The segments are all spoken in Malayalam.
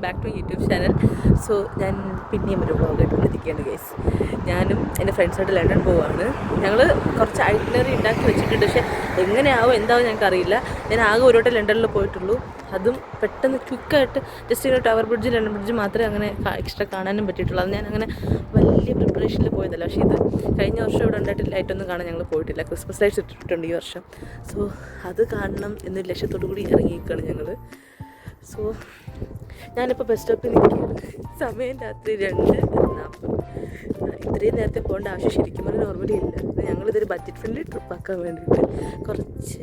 Back to YouTube channel. So ഞാൻ പിന്നെയും ഒരു വ്ളോഗായിട്ട് വിളിക്കുകയാണ് ഗൈസ്. ഞാനും എൻ്റെ ഫ്രണ്ട്സായിട്ട് ലണ്ടൻ പോവുകയാണ്. ഞങ്ങൾ കുറച്ച് ഐറ്റിനറി ഉണ്ടാക്കി വെച്ചിട്ടുണ്ട്, പക്ഷേ എങ്ങനെയാവും എന്താവും ഞങ്ങൾക്കറിയില്ല. ഞാൻ ആകെ ഒരു വട്ടം ലണ്ടനിൽ പോയിട്ടുള്ളൂ, അതും പെട്ടെന്ന് ക്വിക്കായിട്ട് ജസ്റ്റ് ഇങ്ങനെ ടവർ ബ്രിഡ്ജ് ലണ്ടൻ ബ്രിഡ്ജ് മാത്രമേ അങ്ങനെ എക്സ്ട്രാ കാണാനും പറ്റിയിട്ടുള്ളൂ. അത് ഞാൻ അങ്ങനെ വലിയ പ്രിപ്പറേഷനിൽ പോയതല്ല. പക്ഷേ ഇത് കഴിഞ്ഞ വർഷം ഇവിടെ ഉണ്ടായിട്ട് ലൈറ്റൊന്നും കാണാൻ ഞങ്ങൾ പോയിട്ടില്ല. ക്രിസ്മസ് ലൈറ്റ്സ് ഇട്ടിട്ടുണ്ട് ഈ വർഷം. സോ അത് കാണണം എന്നൊരു ലക്ഷ്യത്തോടു കൂടി ഇറങ്ങിയിരിക്കുകയാണ് ഞങ്ങൾ. സോ ഞാനിപ്പോൾ ബസ് സ്റ്റോപ്പിൽ നിൽക്കുകയാണ്. സമയം രാത്രി 2:40. ഇത്രയും നേരത്തെ പോകേണ്ട ആവശ്യം ശരിക്കും പറഞ്ഞാൽ നോർമലി ഇല്ല. ഞങ്ങളിതൊരു ബഡ്ജറ്റ് ഫ്രണ്ട്ലി ട്രിപ്പാക്കാൻ വേണ്ടിയിട്ട് കുറച്ച്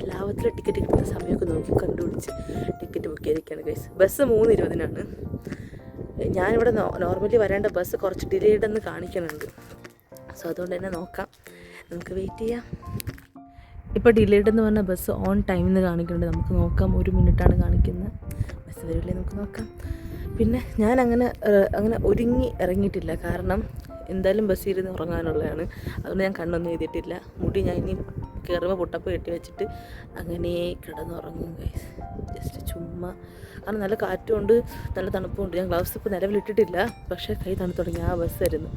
ലാഭത്തിൽ ടിക്കറ്റ് കിട്ടുന്ന സമയമൊക്കെ നോക്കി കണ്ടുപിടിച്ച് ടിക്കറ്റ് ബുക്ക് ചെയ്തിരിക്കുകയാണ് ഗൈസ്. ബസ് 3:20 ഞാനിവിടെ നോർമലി വരേണ്ട ബസ് കുറച്ച് ഡിലേഡെന്ന് കാണിക്കുന്നുണ്ട്. സോ അതുകൊണ്ട് തന്നെ നോക്കാം, നമുക്ക് വെയിറ്റ് ചെയ്യാം. ഇപ്പോൾ ഡിലേഡ് എന്ന് പറഞ്ഞാൽ ബസ് ഓൺ ടൈം എന്ന് കാണിക്കുന്നുണ്ട്. നമുക്ക് നോക്കാം, 1 മിനിറ്റാണ് കാണിക്കുന്നത്. ബസ് വരില്ലേ, നമുക്ക് നോക്കാം. പിന്നെ ഞാൻ അങ്ങനെ ഒരുങ്ങി ഇറങ്ങിയിട്ടില്ല, കാരണം എന്തായാലും ബസ് ഇരുന്ന് ഉറങ്ങാനുള്ളതാണ്. അതുകൊണ്ട് ഞാൻ കണ്ണൊന്നും എഴുതിയിട്ടില്ല. മുടി ഞാൻ ഇനി കയറുമ്പോൾ പുട്ടപ്പ് കെട്ടി വെച്ചിട്ട് അങ്ങനെ കിടന്നുറങ്ങും ഗൈസ്. ജസ്റ്റ് ചുമ്മാ, കാരണം നല്ല കാറ്റുമുണ്ട്, നല്ല തണുപ്പുമുണ്ട്. ഞാൻ ഗ്ലൗസ് ഇപ്പോൾ നിലവിലിട്ടിട്ടില്ല, പക്ഷേ കൈ തണുത്ത് തുടങ്ങി. ആ ബസ് ആയിരുന്നു.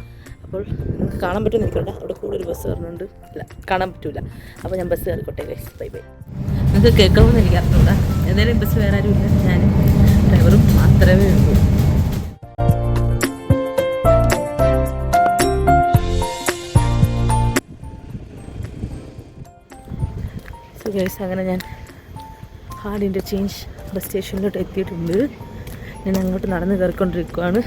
അപ്പോൾ നിങ്ങൾക്ക് കാണാൻ പറ്റുമെന്ന് എനിക്കുണ്ട്, അവിടെ കൂടെ ഒരു ബസ് വരുന്നുണ്ട്. അല്ല, കാണാൻ പറ്റില്ല. അപ്പോൾ ഞാൻ ബസ് കയറിക്കോട്ടെ ഗൈസ്. Bye bye. നിങ്ങൾക്ക് കേൾക്കാമെന്ന് എനിക്ക് അറിഞ്ഞൂടാ. എന്തായാലും ബസ് വേറെ ആരും ഇല്ല, ഞാനും ഡ്രൈവറും മാത്രമേ ഉള്ളൂ. സോ ഗൈസ്, അങ്ങനെ ഞാൻ ഹാർഡ് ഇൻ്റർചേഞ്ച് ബസ് സ്റ്റേഷനിലോട്ട് എത്തിയിട്ടുണ്ട്. ഞാൻ അങ്ങോട്ട് നടന്ന് കയറിക്കൊണ്ടിരിക്കുകയാണ്.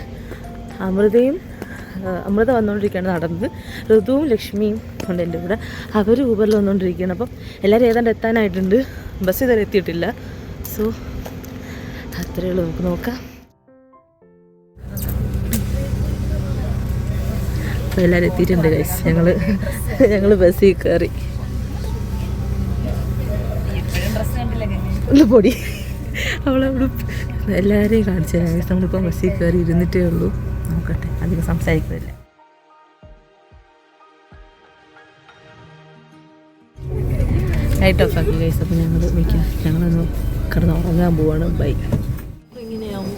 അമൃത വന്നുകൊണ്ടിരിക്കുകയാണ് നടന്ന്. ഋതുവും ലക്ഷ്മിയും ഉണ്ട് എൻ്റെ കൂടെ. അവർ ഊബറിൽ വന്നുകൊണ്ടിരിക്കുകയാണ്. അപ്പം എല്ലാവരും ഏതാണ്ട് എത്താനായിട്ടുണ്ട്. ബസ് ഇതുവരെ എത്തിയിട്ടില്ല. സോ അത്രയേ ഉള്ളൂ, നമുക്ക് നോക്കാം. അപ്പോൾ എല്ലാവരും എത്തിയിട്ടുണ്ട് ഗൈസ്. ഞങ്ങൾ ബസ്സിൽ കയറി. ഒന്ന് പൊടി അവളവിടെ എല്ലാവരെയും കാണിച്ചു തരാം ഗൈസ്. നമ്മളിപ്പോൾ ബസ്സിൽ കയറി ഇരുന്നിട്ടേ ഉള്ളൂ. നോക്കട്ടെ, അധികം സംസാരിക്കുന്നില്ല. ലൈറ്റ് ഓഫ് ആക്കി ഗൈസ്. അപ്പോൾ ഞങ്ങളൊന്ന് കിടന്ന് ഉറങ്ങാൻ പോവാണ്. ബൈ. ഇങ്ങനെയാവും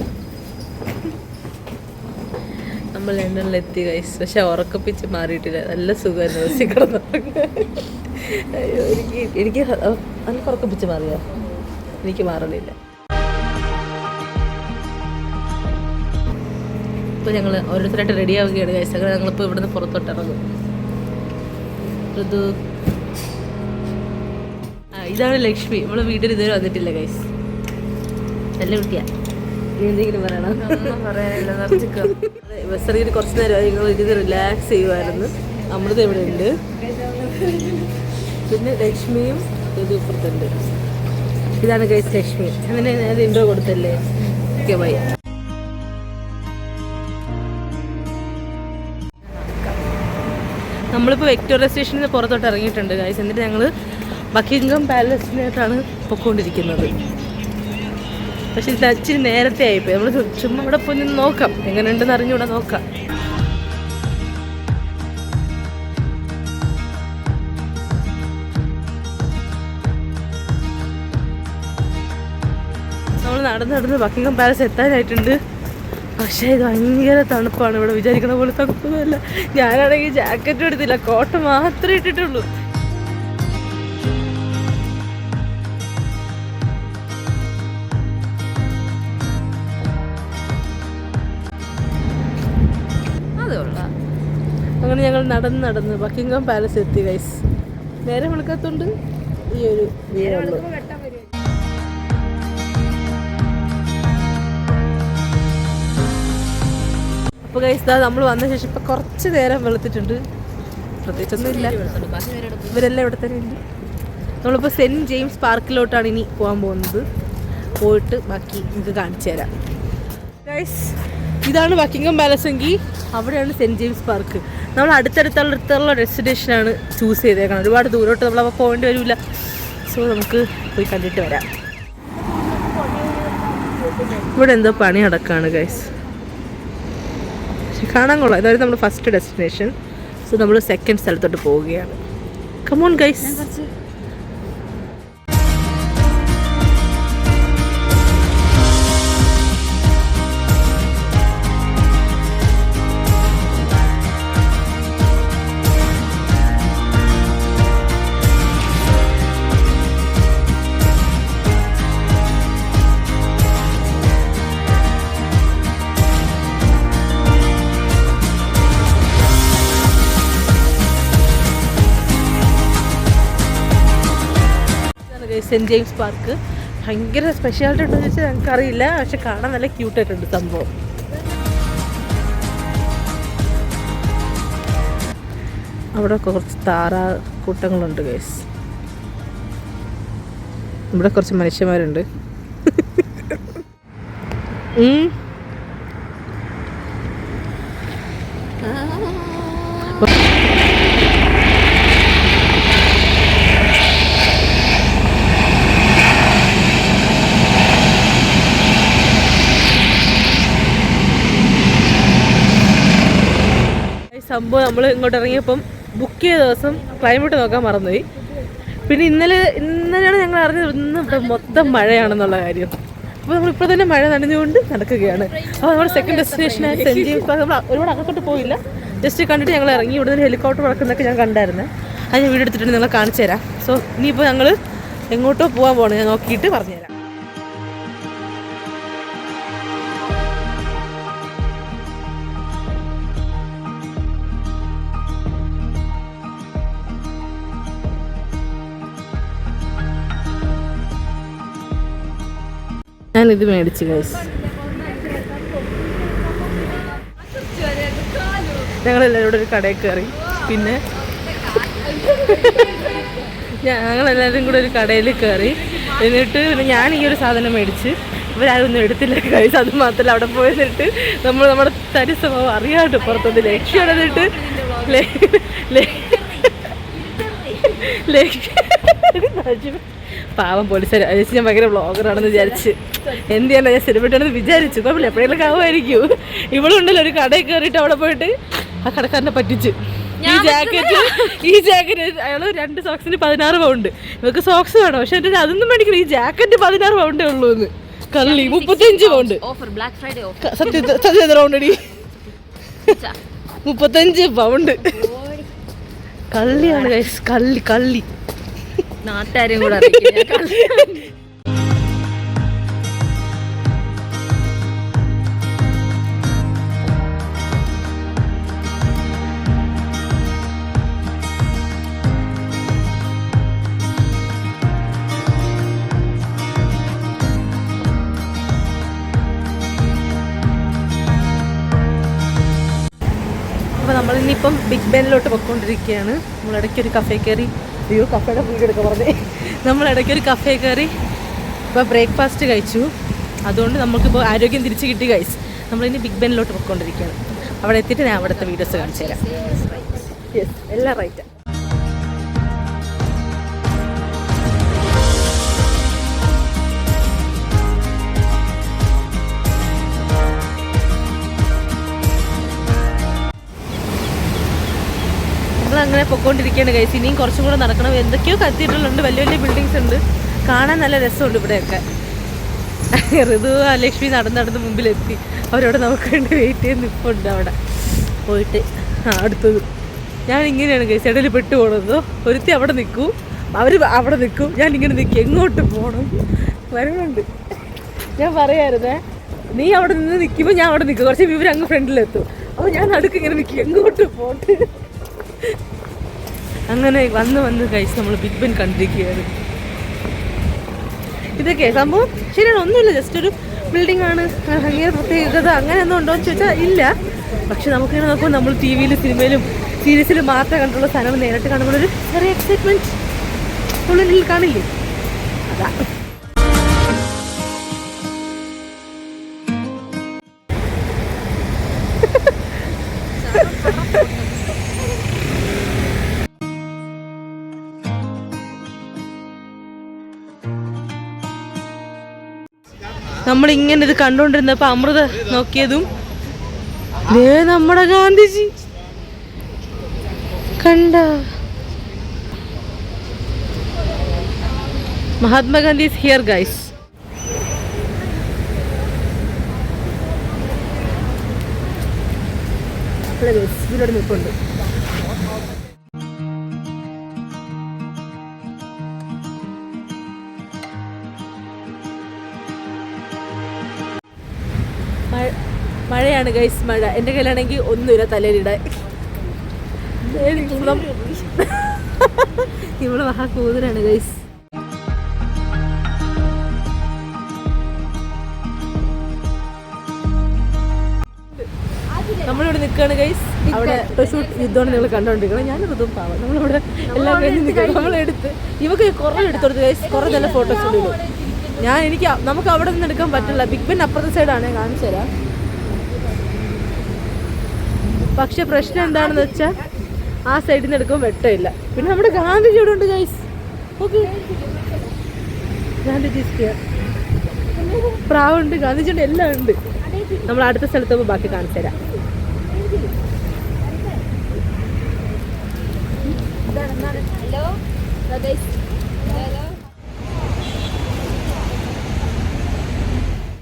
നമ്മൾ ലണ്ടനിലെത്തി ഗൈസ്. പക്ഷെ ഉറക്കപ്പിച്ച് മാറിയിട്ടില്ല. നല്ല സുഖമായിരുന്നു ബസ്സിൽ കിടന്നുറങ്ങാൻ. അയ്യോ, എനിക്ക് അനക്ക് ഉറക്കപ്പിച്ച് മാറിയോ? എനിക്ക് മാറണില്ല. ഇപ്പോൾ ഞങ്ങൾ ഓരോരുത്തരായിട്ട് റെഡി ആവുകയാണ് ഗൈസ്. അങ്ങനെ ഞങ്ങളിപ്പോൾ ഇവിടുന്ന് പുറത്തോട്ട് ഇറങ്ങും. ഋതു, ഇതാണ് ലക്ഷ്മി. നമ്മളെ വീട്ടിൽ ഇതുവരെ വന്നിട്ടില്ല ഗൈസ്. നല്ല കുട്ടിയാ. നീ എന്തെങ്കിലും പറയണം? ബസ്സിറങ്ങിയിട്ട് കുറച്ച് നേരമായി ഞങ്ങൾ ഇരുന്ന് റിലാക്സ് ചെയ്യുമായിരുന്നു. അമൃത ഇവിടെ ഉണ്ട്, പിന്നെ ലക്ഷ്മിയും ഇത് ഇപ്പുറത്തുണ്ട്. ഇതാണ് ഗൈസ് ലക്ഷ്മി. അങ്ങനെ ഞാൻ ഇൻട്രോ കൊടുത്തല്ലേ. Okay, bye. നമ്മളിപ്പോൾ വിക്ടോറിയ സ്റ്റേഷനിൽ നിന്ന് പുറത്തോട്ട് ഇറങ്ങിയിട്ടുണ്ട് ഗൈസ്. എന്നിട്ട് ഞങ്ങൾ ബക്കിംഗ്ഹാം പാലസിനായിട്ടാണ് പൊയ്ക്കൊണ്ടിരിക്കുന്നത്. പക്ഷെ ഇത് ഇച്ചിരി നേരത്തെ ആയിപ്പോയി. നമ്മൾ ചുമ്മാ ഇവിടെ പോയി നിന്ന് നോക്കാം, എങ്ങനെയുണ്ടെന്ന് അറിഞ്ഞൂടെ നോക്കാം. നമ്മൾ നടന്ന് ബക്കിംഗ്ഹാം പാലസ് എത്താനായിട്ടുണ്ട്. പക്ഷേ ഇത് ഭയങ്കര തണുപ്പാണ്. ഇവിടെ വിചാരിക്കുന്ന പോലെ തണുപ്പൊന്നുമല്ല. ഞാനാണെങ്കിൽ ജാക്കറ്റും എടുത്തില്ല, കോട്ട് മാത്രമേ ഇട്ടിട്ടുള്ളൂ. അതുകൊള്ള അങ്ങനെ ഞങ്ങൾ നടന്ന് ബക്കിംഗ്ഹാം പാലസ് എത്തി ഗൈസ്. നേരെ വിളിക്കാത്തോണ്ട് ഈ ഒരു വീടുള്ളൂ. അപ്പോൾ ഗൈസ്, നമ്മൾ വന്ന ശേഷം ഇപ്പം കുറച്ച് നേരം വെളുത്തിട്ടുണ്ട്. പ്രത്യേകിച്ചൊന്നും ഇല്ല, ഇവരെല്ലാം ഇവിടെ തന്നെ ഉണ്ട്. നമ്മളിപ്പോൾ സെൻറ്റ് ജെയിംസ് പാർക്കിലോട്ടാണ് ഇനി പോകാൻ പോകുന്നത്. പോയിട്ട് ബാക്കി നിങ്ങൾക്ക് കാണിച്ചു തരാം ഗൈസ്. ഇതാണ് ബക്കിംഗ്ഹാം പാലസ് എങ്കിൽ അവിടെയാണ് സെൻറ്റ് ജെയിംസ് പാർക്ക്. നമ്മൾ അടുത്തടുത്തുള്ള ഡെസ്റ്റിനേഷനാണ് ചൂസ് ചെയ്തേക്കണം. ഒരുപാട് ദൂരോട്ട് നമ്മളപ്പോൾ പോകേണ്ടി വരില്ല. സോ നമുക്ക് പോയി കണ്ടിട്ട് വരാം. ഇവിടെ എന്തോ പണി നടക്കുകയാണ് ഗൈസ്. കാണാൻ കൊള്ളാം. ഇതായിരുന്നു നമ്മുടെ ഫസ്റ്റ് ഡെസ്റ്റിനേഷൻ. സോ നമ്മൾ സെക്കൻഡ് സ്ഥലത്തോട്ട് പോവുകയാണ്. Come on guys. Saint James Park. ഭയങ്കര സ്പെഷ്യാലിറ്റി ഉണ്ടെന്ന് വെച്ചാൽ ഞങ്ങൾക്കറിയില്ല, പക്ഷെ കാണാൻ നല്ല ക്യൂട്ടായിട്ടുണ്ട് സംഭവം. അവിടെ കുറച്ച് താറാ കൂട്ടങ്ങളുണ്ട് ഗൈസ്. ഇവിടെ കുറച്ച് മനുഷ്യന്മാരുണ്ട്. സംഭവം നമ്മൾ ഇങ്ങോട്ട് ഇറങ്ങിയപ്പം ബുക്ക് ചെയ്ത ദിവസം ക്ലൈമറ്റ് നോക്കാൻ മറന്നുപോയി. പിന്നെ ഇന്നലെയാണ് ഞങ്ങൾ അറിഞ്ഞത് ഇന്ന് ഇവിടെ മൊത്തം മഴയാണെന്നുള്ള കാര്യം. അപ്പോൾ നമ്മളിപ്പോൾ തന്നെ മഴ നനഞ്ഞുകൊണ്ട് നടക്കുകയാണ്. അപ്പോൾ നമ്മുടെ സെക്കൻഡ് ഡെസ്റ്റിനേഷനായ സെൻറ്റ് ജെയിംസ് പാർക്ക് നമ്മൾ ഒരുപാട് അകത്തോട്ട് പോയില്ല, ജസ്റ്റ് കണ്ടിട്ട് ഞങ്ങൾ ഇറങ്ങി. ഇവിടെ നിന്ന് ഹെലികോപ്റ്റർ പറക്കുന്നതൊക്കെ ഞാൻ കണ്ടായിരുന്നു. അത് ഞാൻ വീഡിയോ എടുത്തിട്ട് നിങ്ങളെ കാണിച്ചു തരാം. സോ ഇനിയിപ്പോൾ ഞങ്ങൾ എങ്ങോട്ടോ പോകാൻ പോകണം, ഞാൻ നോക്കിയിട്ട് പറഞ്ഞുതരാം. ഞാനിത് മേടിച്ചു ഗൈസ്. ഞങ്ങളെല്ലാവരും കൂടെ ഒരു കടയിൽ കയറി. പിന്നെ ഞങ്ങളെല്ലാവരും കൂടെ ഒരു കടയിൽ കയറി. എന്നിട്ട് പിന്നെ ഞാൻ ഈ ഒരു സാധനം മേടിച്ച്, ഇവരാരും ഒന്നും എടുത്തില്ല ഗൈസ്. അത് മാത്രമല്ല അവിടെ പോയിട്ട് നമ്മുടെ തരി സ്വഭാവം അറിയാണ്ട് പുറത്തൊന്ന് ലക്ഷ്യം ഇടന്നിട്ട് പാവം പോലീസുകാർ ചേച്ചി ഞാൻ ഭയങ്കര വ്ളോഗറാണെന്ന് വിചാരിച്ച്, എന്ത് ചെയ്യാനാ ഞാൻ സെലിബ്രിറ്റിയാണെന്ന് വിചാരിച്ചു. കുഴപ്പമില്ല, എപ്പോഴെങ്കിലും ആവുമായിരിക്കും. ഇവളുണ്ടല്ലോ ഒരു കടയിൽ കയറിയിട്ട് അവിടെ പോയിട്ട് ആ കടക്കാരനെ പറ്റിച്ച്. ഈ ജാക്കറ്റ് അയാൾ 2 സോക്സിന് 16 പൗണ്ട്. ഇവർക്ക് സോക്സ് വേണം, പക്ഷെ എൻ്റെ അതൊന്നും മേടിക്കണം. ഈ ജാക്കറ്റ് 16 പൗണ്ടേ ഉള്ളൂ എന്ന്. കള്ളി 35 പൗണ്ട്. സത്യം എത്ര പൗണ്ടടി? 35 പൗണ്ട്. കള്ളിയാണ് ഗൈസ്, കള്ളി. നാട്ടുകാരെയും കൂടെ അപ്പോൾ നമ്മളിനിയിപ്പം ബിഗ് ബെന്നിലോട്ട് പൊയ്ക്കൊണ്ടിരിക്കുകയാണ്. നമ്മളിടയ്ക്കൊരു കഫേ കയറി, കഫേയുടെ വീട് എടുക്കാൻ പറഞ്ഞേ. നമ്മളിടയ്ക്കൊരു കഫേ കയറി ഇപ്പോൾ ബ്രേക്ക്ഫാസ്റ്റ് കഴിച്ചു. അതുകൊണ്ട് നമുക്കിപ്പോൾ ആരോഗ്യം തിരിച്ച് കിട്ടി ഗൈസ്. നമ്മളിനി ബിഗ് ബെന്നിലോട്ട് പൊയ്ക്കൊണ്ടിരിക്കുകയാണ്. അവിടെ എത്തിയിട്ട് ഞാൻ അവിടുത്തെ വീഡിയോസ് കാണിച്ചു തരാം. യെസ്, എല്ലാം റൈറ്റ്. നമ്മളങ്ങനെ പൊയ്ക്കൊണ്ടിരിക്കുകയാണ് ഗൈസ്. ഇനിയും കുറച്ചും കൂടെ നടക്കണം. എന്തൊക്കെയോ കത്തീഡ്രലുണ്ട്, വലിയ വലിയ ബിൽഡിങ്സ് ഉണ്ട്, കാണാൻ നല്ല രസമുണ്ട് ഇവിടെയൊക്കെ. ഋതു ലക്ഷ്മി നടന്ന് മുമ്പിലെത്തി. അവരോട് നമുക്ക് വേണ്ടി വെയിറ്റ് ചെയ്ത് നിൽപ്പുണ്ട് അവിടെ പോയിട്ട്. അടുത്തത് ഞാൻ ഇങ്ങനെയാണ് ഗൈസ്, ഇടയിൽ പെട്ടു പോകണത്. ഒരുത്തി അവിടെ നിൽക്കും, അവർ അവിടെ നിൽക്കും, ഞാൻ ഇങ്ങനെ നിൽക്കും. എങ്ങോട്ട് പോകണം വരുന്നുണ്ട്. ഞാൻ പറയായിരുന്നേ, നീ അവിടെ നിന്ന് നിൽക്കുമ്പോൾ ഞാൻ അവിടെ നിൽക്കും, കുറച്ച് ഇവർ അങ്ങ് ഫ്രണ്ടിലെത്തും. അപ്പോൾ ഞാൻ നടുക്ക് ഇങ്ങനെ നിൽക്കും, എങ്ങോട്ട് പോട്ട്. അങ്ങനെ വന്ന് കഴിച്ച് നമ്മൾ ബിഗ് ബെൻ കണ്ടിരിക്കുകയാണ്. ഇതൊക്കെ സംഭവം ശരിയാണ്, ഒന്നുമില്ല, ജസ്റ്റ് ഒരു ബിൽഡിംഗ് ആണ്. ഭയങ്കര പ്രത്യേകത അങ്ങനെയൊന്നും ഉണ്ടോ എന്ന് ചോദിച്ചാൽ ഇല്ല. പക്ഷെ നമുക്കിങ്ങനെ നോക്കുമ്പോൾ നമ്മൾ ടി വിയിലും സിനിമയിലും സീരീസിലും മാത്രമേ കണ്ടുള്ള സ്ഥലം നേരിട്ട് കാണുമ്പോൾ ഒരു ചെറിയ എക്സൈറ്റ്മെൻറ്റ് ഉള്ളിൽ കാണില്ലേ, അതാ. നമ്മളിങ്ങനെ ഇത് കണ്ടുകൊണ്ടിരുന്നപ്പോൾ അമൃത നോക്കിയതും നമ്മുടെ ഗാന്ധിജി കണ്ട. Mahatma Gandhi is here guys. ഇതിലൂടെ നിൽപ്പുണ്ട്. മഴയാണ് ഗൈസ്, മഴ. എൻ്റെ കയ്യിലാണെങ്കിൽ ഒന്നുമില്ല തലയിലിടാൻ. ഇവള് മഹാ കൂതലാണ് ഗൈസ്. നിൽക്കുകയാണ് ഗൈസ്. അവിടെ ഷൂട്ട് യുദ്ധമാണ് നിങ്ങൾ കണ്ടുകൊണ്ടിരിക്കണം. ഞാൻ ഋതും പാവം നമ്മളിവിടെ എല്ലാം കഴിഞ്ഞ് നിൽക്കണം. നമ്മളെടുത്ത് ഇവക്ക് കുറേ എടുത്തെടുത്ത് ഗൈസ്, കുറേ നല്ല ഫോട്ടോസ് ഉണ്ട്. നമുക്ക് അവിടെ നിന്ന് എടുക്കാൻ പറ്റില്ല. ബിഗ് ബെൻ അപ്പുറത്തെ സൈഡാണ്, കാണിച്ചു തരാം. പക്ഷെ പ്രശ്നം എന്താണെന്ന് വെച്ചാൽ ആ സൈഡിൽ നിന്ന് എടുക്കുമ്പോൾ വെട്ടമില്ല. പിന്നെ നമ്മുടെ ഗാന്ധിജി ഇവിടെ ഉണ്ട് ഗൈസ്. ഓക്കെ, ഗാന്ധിജി പ്രാവുണ്ട്, ഗാന്ധിജിയുടെ എല്ലാം ഉണ്ട്. നമ്മൾ അടുത്ത സ്ഥലത്ത് പോകുമ്പോൾ ബാക്കി കാണിച്ചു തരാം.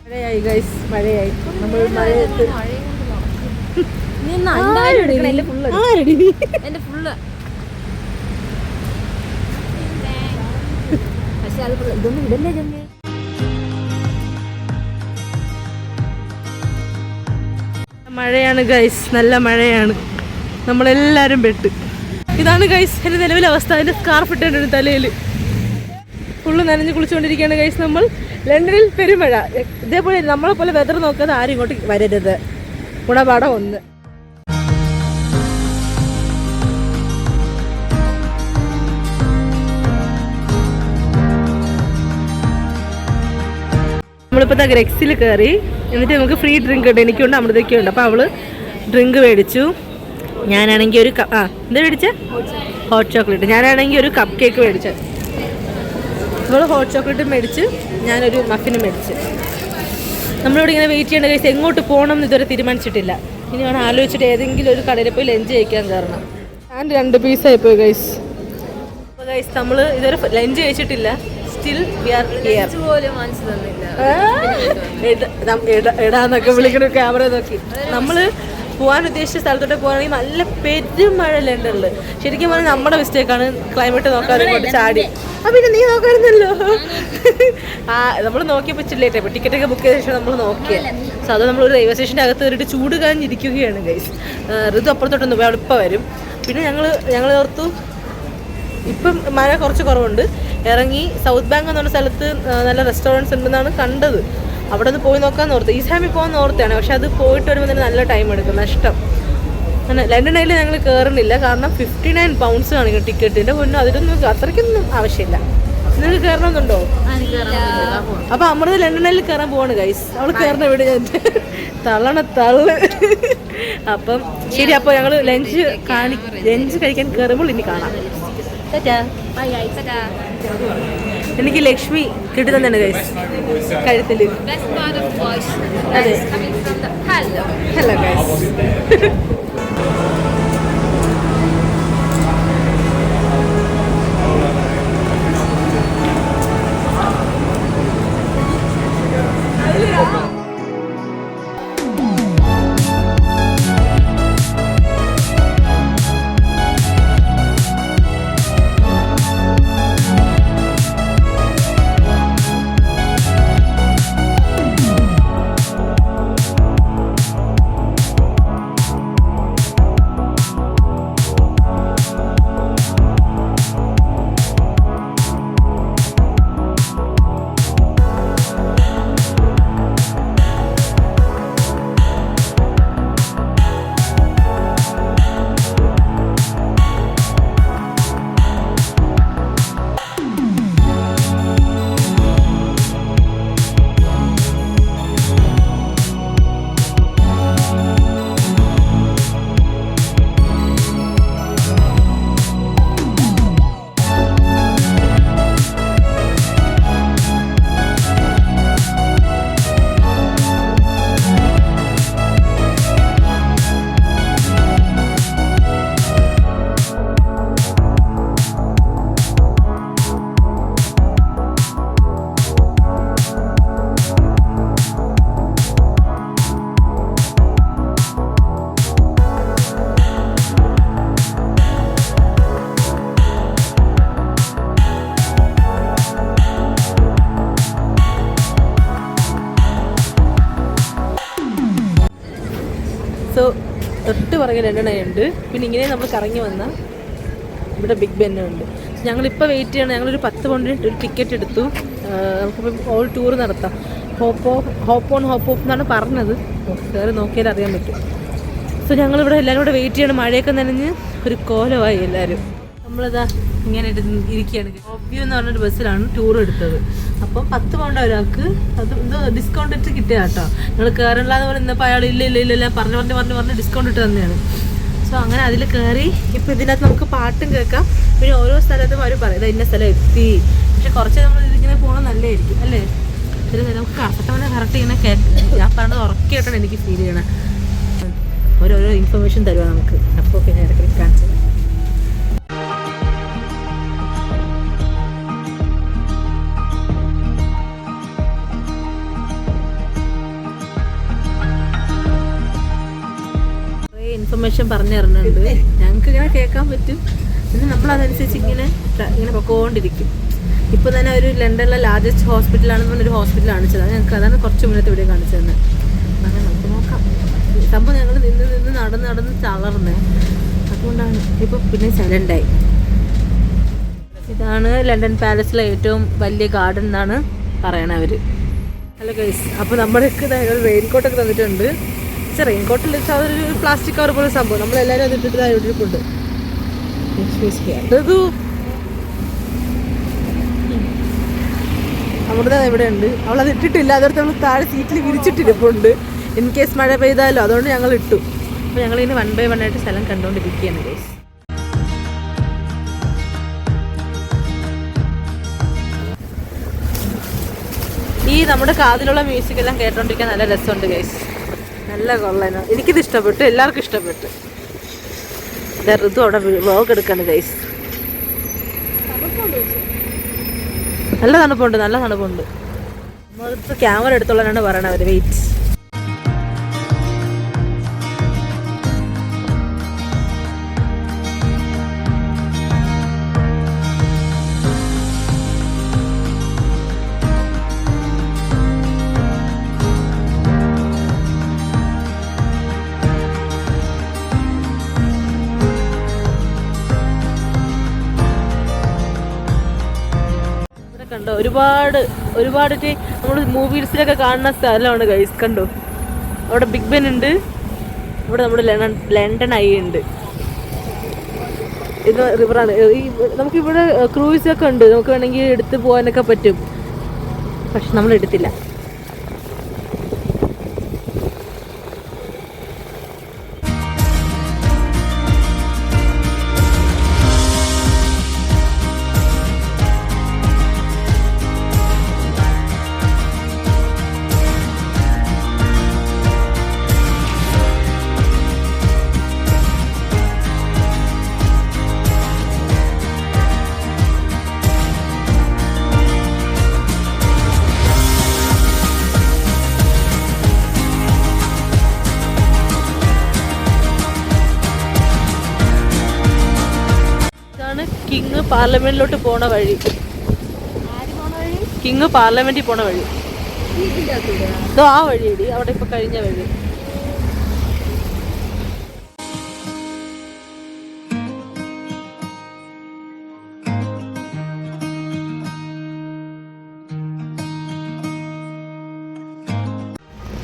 മഴയായി ഗൈസ്, മഴയായി. നമ്മൾ മഴയത്ത് ഇതൊന്നും ഇടല്ലേ ചെന്നേ. മഴയാണ് ഗൈസ്, നല്ല മഴയാണ്. നമ്മളെല്ലാവരും പെട്ട്. ഇതാണ് ഗൈസ് എൻ്റെ നിലവിലെ അവസ്ഥ. അതിൻ്റെ സ്കാർഫ് ഇട്ടിട്ടുണ്ട് തലയിൽ. ഫുള്ള് നനഞ്ഞ് കുളിച്ചുകൊണ്ടിരിക്കുകയാണ് ഗൈസ്. നമ്മൾ ലണ്ടനിൽ പെരുമഴ. ഇതേപോലെ നമ്മളെ പോലെ വെതർ നോക്കാതെ ആരും ഇങ്ങോട്ട് വരരുത്. ഗുണപാഠം 1. നമ്മളിപ്പോൾ ഗ്രെക്സിൽ കയറി. എന്നിട്ട് നമുക്ക് ഫ്രീ ഡ്രിങ്ക് ഉണ്ട്. എനിക്കുണ്ട്, അമൃതയ്ക്കുണ്ട്. അപ്പോൾ അവൾ ഡ്രിങ്ക് മേടിച്ചു. ഞാനാണെങ്കിൽ ഒരു എന്താ മേടിച്ചത്? Hot chocolate. ഞാനാണെങ്കിൽ ഒരു കപ്പ് കേക്ക് മേടിച്ചത്. നമ്മൾ ഹോട്ട് ചോക്ലേറ്റ് മേടിച്ച്, ഞാനൊരു മഫിനും മേടിച്ച്. നമ്മളിവിടെ ഇങ്ങനെ വെയിറ്റ് ചെയ്യേണ്ട ഗൈസ്. എങ്ങോട്ട് പോകണം എന്ന് ഇതുവരെ തീരുമാനിച്ചിട്ടില്ല. ഇനി വേണം ആലോചിച്ചിട്ട് ഏതെങ്കിലും ഒരു കടയിൽ പോയി ലഞ്ച് കഴിക്കാൻ കയറണം. ഞാൻ 2 പീസായി പോയി ഗൈസ്. അപ്പോൾ ഗൈസ് നമ്മൾ ഇതുവരെ ലഞ്ച് കഴിച്ചിട്ടില്ല. Still we are here. എടാന്നൊക്കെ വിളിക്കണ ക്യാമറ നോക്കി. നമ്മൾ പോകാൻ ഉദ്ദേശിച്ച സ്ഥലത്തോട്ട് പോകാണെങ്കിൽ നല്ല പെരുമഴ ലണ്ടനിൽ. ശരിക്കും പറഞ്ഞാൽ നമ്മുടെ മിസ്റ്റേക്കാണ്. ക്ലൈമറ്റ് നോക്കാതെ കൊണ്ട് ചാടി. പിന്നെ നീ നോക്കാറുണ്ടല്ലോ. നമ്മൾ നോക്കിയപ്പോൾ ലേറ്റ് ആയി. ടിക്കറ്റൊക്കെ ബുക്ക് ചെയ്ത ശേഷം നമ്മൾ നോക്കിയത്. സോ അത് നമ്മളൊരു റെയിൽവേ സ്റ്റേഷൻ്റെ അകത്ത് കയറിയിട്ട് ചൂട് കാഞ്ഞിരിക്കുകയാണ് ഗൈസ്. ഋതു അപ്പുറത്തോട്ടൊന്ന് പോയി, എളുപ്പം വരും. പിന്നെ ഞങ്ങൾ ഓർത്തു ഇപ്പം മഴ കുറച്ച് കുറവുണ്ട്. ഇറങ്ങി സൗത്ത് ബാങ്ക് എന്ന് പറഞ്ഞ സ്ഥലത്ത് നല്ല റെസ്റ്റോറൻറ്റ്സ് ഉണ്ടെന്നാണ് കണ്ടത്. അവിടെ നിന്ന് പോയി നോക്കാമെന്ന് ഓർത്ത്. ഈസാമിൽ പോകുന്ന ഓർത്താണ്. പക്ഷെ അത് പോയിട്ട് വരുമ്പോൾ തന്നെ നല്ല ടൈം എടുക്കും, നഷ്ടം. അങ്ങനെ ലണ്ടനിൽ ഞങ്ങൾ കയറുന്നില്ല. കാരണം 59 പൗണ്ട്സ് കാണിക്കും ടിക്കറ്റിൻ്റെ. മുന്നേ അതിലൊന്നും അത്രയ്ക്കൊന്നും ആവശ്യമില്ല. നിങ്ങൾക്ക് കയറണമെന്നുണ്ടോ? അപ്പോൾ അമൃത ലണ്ടനിൽ കയറാൻ പോവാണ് ഗൈസ്. അവൾ കയറുന്ന വീട് ഞാൻ തള്ള്. അപ്പം ശരി, അപ്പോൾ ഞങ്ങൾ ലഞ്ച് കഴിക്കാൻ കയറുമ്പോൾ ഇനി കാണാം. എനിക്ക് ലക്ഷ്മി കിട്ടി തന്നെയാണ് ഗൈസ് കഴുത്തിൽ. അതെ, ഹലോ ഗൈസ്. സോ തൊട്ട് പുറകെ രണ്ടെണ്ണയുണ്ട്. പിന്നെ ഇങ്ങനെ നമ്മൾ കറങ്ങി വന്നാൽ ഇവിടെ ബിഗ് ബെന്നുണ്ട്. ഞങ്ങളിപ്പോൾ വെയിറ്റ് ചെയ്യണം. ഞങ്ങളൊരു 10 പൗണ്ടിന് ഒരു ടിക്കറ്റ് എടുത്തു. നമുക്കിപ്പോൾ ഓൾ ടൂർ നടത്താം. ഹോപ്പ് ഓൺ ഹോപ്പ് ഓഫ് എന്നാണ് പറഞ്ഞത്. കയറി നോക്കിയാൽ അറിയാൻ പറ്റും. സോ ഞങ്ങളിവിടെ എല്ലാവരും കൂടെ വെയിറ്റ് ചെയ്യണം. മഴയൊക്കെ നനഞ്ഞ് ഒരു കോലമായി എല്ലാവരും. നമ്മളിതാ ഇങ്ങനെ ഇരിക്കുകയാണ്. ഓബ്യൂ എന്ന് പറഞ്ഞൊരു ബസ്സിലാണ് ടൂർ എടുത്തത്. അപ്പം 10 പൗണ്ട് ഒരാൾക്ക് അത് എന്തോ ഡിസ്കൗണ്ട് ഇട്ട് കിട്ടിയ കേട്ടോ. ഞങ്ങൾ കയറില്ലാന്ന് പറഞ്ഞ് ഇന്നപ്പോൾ അയാൾ ഇല്ല പറഞ്ഞ് ഡിസ്കൗണ്ട് ഇട്ട് തന്നെയാണ്. സോ അങ്ങനെ അതിൽ കയറി. ഇപ്പോൾ ഇതിനകത്ത് നമുക്ക് പാട്ടും കേൾക്കാം. പിന്നെ ഓരോ സ്ഥലത്തും അവർ പറയും ഇന്ന സ്ഥലം എത്തി. പക്ഷെ കുറച്ച് നമ്മൾ ഇതിങ്ങനെ പോകണം നല്ലതായിരിക്കും അല്ലേ. ഒരു നമുക്ക് കറക്റ്റ് കറക്റ്റ് ഇങ്ങനെ ഞാൻ പറഞ്ഞത് ഉറക്കിയിട്ടാണ് എനിക്ക് ഫീൽ ചെയ്യണേ. ഓരോരോ ഇൻഫർമേഷൻ തരുക നമുക്ക്. അപ്പോൾ പിന്നെ ഇടയ്ക്ക് കാണിച്ചു കുറേ ഇൻഫർമേഷൻ പറഞ്ഞു തരുന്നുണ്ട്. ഞങ്ങൾക്ക് ഇങ്ങനെ കേൾക്കാൻ പറ്റും. പിന്നെ നമ്മളതനുസരിച്ച് ഇങ്ങനെ പൊക്കോണ്ടിരിക്കും. ഇപ്പോൾ തന്നെ ഒരു ലണ്ടനിലെ ലാർജസ്റ്റ് ഹോസ്പിറ്റലാണെന്ന് പറഞ്ഞൊരു ഹോസ്പിറ്റൽ കാണിച്ചത്. ഞങ്ങൾക്ക് അതാണ് കുറച്ച് മുന്നത്തെ വീഡിയോ കാണിച്ചു തന്നെ. അങ്ങനെ നമുക്ക് നോക്കാം. സംഭവം ഞങ്ങൾ നിന്ന് നടന്ന് തളർന്നേ. അതുകൊണ്ടാണ് ഇപ്പോൾ പിന്നെ സൈലൻ്റായി. ഇതാണ് ലണ്ടൻ പാലസിലെ ഏറ്റവും വലിയ ഗാർഡൻ എന്നാണ് പറയണവർ. ഹലോ ഗൈസ്, അപ്പോൾ നമ്മുടെയൊക്കെ റെയിൻകോട്ടൊക്കെ തന്നിട്ടുണ്ട്. പക്ഷേ റെയിൻകോട്ടിൽ അതൊരു പ്ലാസ്റ്റിക് കവർ പോലെ സംഭവം. നമ്മളെല്ലാവരും അത് ഇട്ടിട്ട് ഇട്ടിട്ടുണ്ട്. അമൃത ഇവിടെ ഉണ്ട്. അവളത് ഇട്ടിട്ടില്ല. അതോടത്ത് നമ്മൾ താഴെ സീറ്റിൽ വിരിച്ചിട്ടിരിപ്പുണ്ട്. ഇൻ കേസ് മഴ പെയ്താലോ. അതുകൊണ്ട് ഞങ്ങൾ ഇട്ടു. അപ്പോൾ ഞങ്ങളിങ്ങനെ 1 by 1 ആയിട്ട് സ്ഥലം കണ്ടുകൊണ്ടിരിക്കുകയാണ് ഗൈസ്. ഈ നമ്മുടെ കാതിലുള്ള മ്യൂസിക് എല്ലാം കേട്ടോണ്ടിരിക്കാൻ നല്ല രസമുണ്ട് ഗൈസ്. നല്ല കൊള്ളാനോ. എനിക്കിത് ഇഷ്ടപ്പെട്ടു. എല്ലാവർക്കും ഇഷ്ടപ്പെട്ടു. ഋതു അവിടെ വ്ലോഗ് എടുക്കാണ് ഗൈസ്. നല്ല തണുപ്പുണ്ട്. നമ്മളിപ്പോൾ ക്യാമറ എടുത്തോളാനാണ് പറയണത് അവർ. വെയിറ്റ്. കണ്ടോ, ഒരുപാട് നമ്മൾ മൂവീസിലൊക്കെ കാണുന്ന സ്ഥലമാണ് ഗൈസ്. കണ്ടോ, അവിടെ ബിഗ് ബെൻ ഉണ്ട്. ഇവിടെ നമ്മുടെ ലണ്ടൻ ഐ ഉണ്ട്. ഇത് റിവറാണ്. നമുക്കിവിടെ ക്രൂയിസൊക്കെ ഉണ്ട്. നമുക്ക് വേണമെങ്കിൽ എടുത്ത് പോകാനൊക്കെ പറ്റും. പക്ഷെ നമ്മൾ എടുത്തില്ല. കിങ് പാർലമെന്റിലോട്ട് പോണ വഴി. കിങ് പാർലമെന്റിൽ പോണ വഴി. ഇതോ ആ വഴിയടി. അവിടെ ഇപ്പൊ കഴിഞ്ഞ വഴി.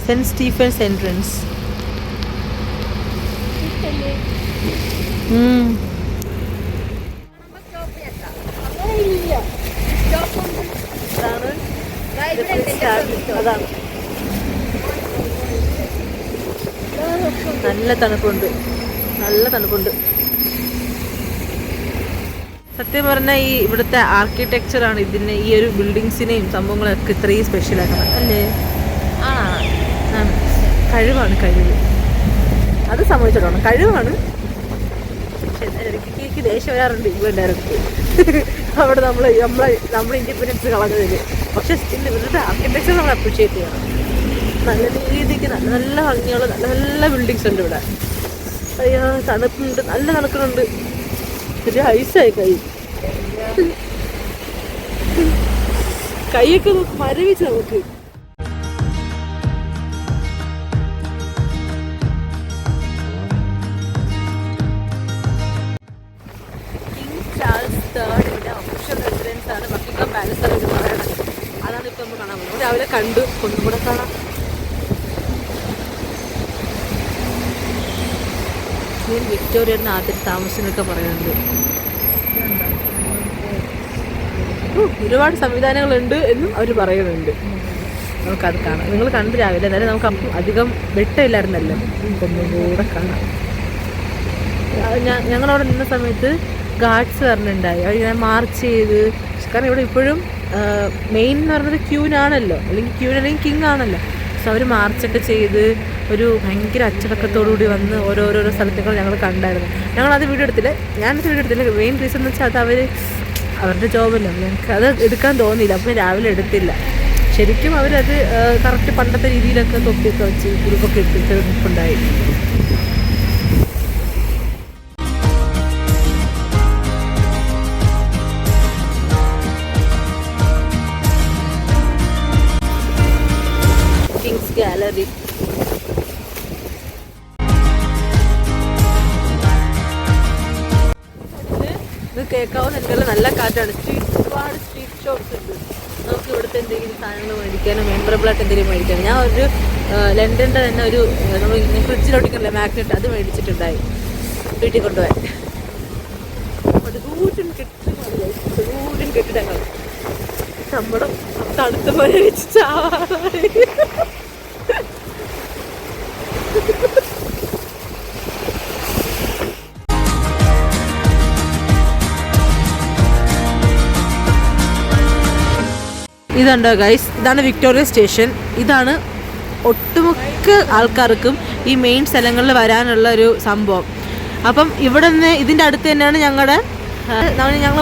Saint Stephen's entrance. അതാണ്. നല്ല തണുപ്പുണ്ട്. സത്യം പറഞ്ഞാൽ ഈ ഇവിടുത്തെ ആർക്കിടെക്ചറാണ് ഇതിനെ, ഈ ഒരു ബിൽഡിങ്സിനെയും സംഭവങ്ങളൊക്കെ ഇത്രയും സ്പെഷ്യലാക്കണം അല്ലേ. കഴിവാണ്. അത് സമ്മതിച്ചിടണം. കഴിവാണ്. പക്ഷെ എനിക്ക് ദേഷ്യം വരാറുണ്ട് ഇംഗ്ലണ്ടുകാർക്ക്. അവിടെ നമ്മൾ ഇൻഡിപെൻഡൻസ് കളഞ്ഞതിൽ. പക്ഷെ സ്റ്റിൽ ഇവരുടെ ആർക്കിടെക്ചർ നമ്മൾ അപ്രീഷിയേറ്റ് ചെയ്യണം. നല്ല രീതിക്ക് നല്ല ഭംഗിയുള്ള നല്ല ബിൽഡിങ്സ് ഉണ്ട് ഇവിടെ. അയ്യോ, തണുപ്പുണ്ട്. നല്ല തണുക്കുന്നുണ്ട്. ഒരു ഐസായി കൈയൊക്കെ മരവിച്ച് നമുക്ക്. ഒഫീഷ്യൽ റെസിഡൻസ് ആണ് ബക്കിംഗ്ഹാം പാലസ് എന്ന് പറയുന്നത്. അതാണ് ഇപ്പം നമ്മൾ കാണാൻ പോകുന്നത്. രാവിലെ കണ്ടു. ഒന്നും കൂടെ കാണാം. ക്വീൻ വിക്ടോറിയയുടെ ആദ്യം താമസിച്ചെന്നൊക്കെ പറയുന്നുണ്ട്. ഒരുപാട് സംവിധാനങ്ങളുണ്ട് എന്നും അവർ പറയുന്നുണ്ട്. നമുക്കത് കാണാം. നിങ്ങൾ കണ്ടു രാവിലെ, എന്നാലും നമുക്ക് അപ്പം അധികം വെട്ടമില്ലായിരുന്നല്ലോ, ഒന്നും കൂടെ കാണാം. ഞങ്ങളവിടെ നിന്ന സമയത്ത് ഗാർഡ്സ് പറഞ്ഞിട്ടുണ്ടായി, അവരിങ്ങനെ മാർച്ച് ചെയ്ത്. കാരണം ഇവിടെ ഇപ്പോഴും മെയിൻ എന്ന് പറയുന്നത് ക്യൂനാണല്ലോ, അല്ലെങ്കിൽ ക്യൂൻ അല്ലെങ്കിൽ കിങ് ആണല്ലോ. സോ അവർ മാർച്ചൊക്കെ ചെയ്ത് ഒരു ഭയങ്കര അച്ചടക്കത്തോടുകൂടി വന്ന് ഓരോരോ സ്ഥലത്തുകൾ ഞങ്ങൾ കണ്ടായിരുന്നു. ഞങ്ങളത് വീഡിയോ എടുത്തില്ല, ഞാനത് വീഡിയോ എടുത്തില്ല. മെയിൻ റീസൺ എന്ന് വെച്ചാൽ അത് അവരുടെ ജോബല്ല, ഞങ്ങൾക്ക് അത് എടുക്കാൻ തോന്നിയില്ല. അപ്പം രാവിലെ എടുത്തില്ല. ശരിക്കും അവരത് കറക്റ്റ് പണ്ടത്തെ രീതിയിലൊക്കെ തൊപ്പിയൊക്കെ വെച്ച് ഗ്രൂപ്പൊക്കെ ഇട്ടിട്ട് നിൽപ്പുണ്ടായി. Kings gallery. ഇത് കേൾക്കാവുന്ന എനിക്കെല്ലാം നല്ല കാറ്റാണ്. ഒരുപാട് സ്ട്രീറ്റ് ഷോപ്സ് ഉണ്ട്. നമുക്ക് ഇവിടുത്തെ എന്തെങ്കിലും സാധനങ്ങൾ മേടിക്കാനോ മെമ്മറബിളായിട്ട് എന്തെങ്കിലും മേടിക്കാനോ. ഞാൻ ഒരു ലണ്ടൻ്റെ തന്നെ ഒരു നമ്മൾ ഫ്രിഡ്ജിലൊട്ടിക്കണല്ലേ മാഗ്നറ്റ്, അത് മേടിച്ചിട്ടുണ്ടായി വീട്ടിൽ കൊണ്ടുപോകാൻ. ദൂരം കെട്ടിടങ്ങൾ നമ്മുടെ തണുത്ത പോലെ വെച്ച് ചാവാറായി. ഇതുണ്ടോ ഗൈസ്, ഇതാണ് വിക്ടോറിയ സ്റ്റേഷൻ. ഇതാണ് ഒട്ടുമുക്ക ആൾക്കാർക്കും ഈ മെയിൻ സ്ഥലങ്ങളിൽ വരാനുള്ള ഒരു സംഭവം. അപ്പം ഇവിടെ നിന്ന് ഇതിൻ്റെ അടുത്ത് തന്നെയാണ് ഞങ്ങൾ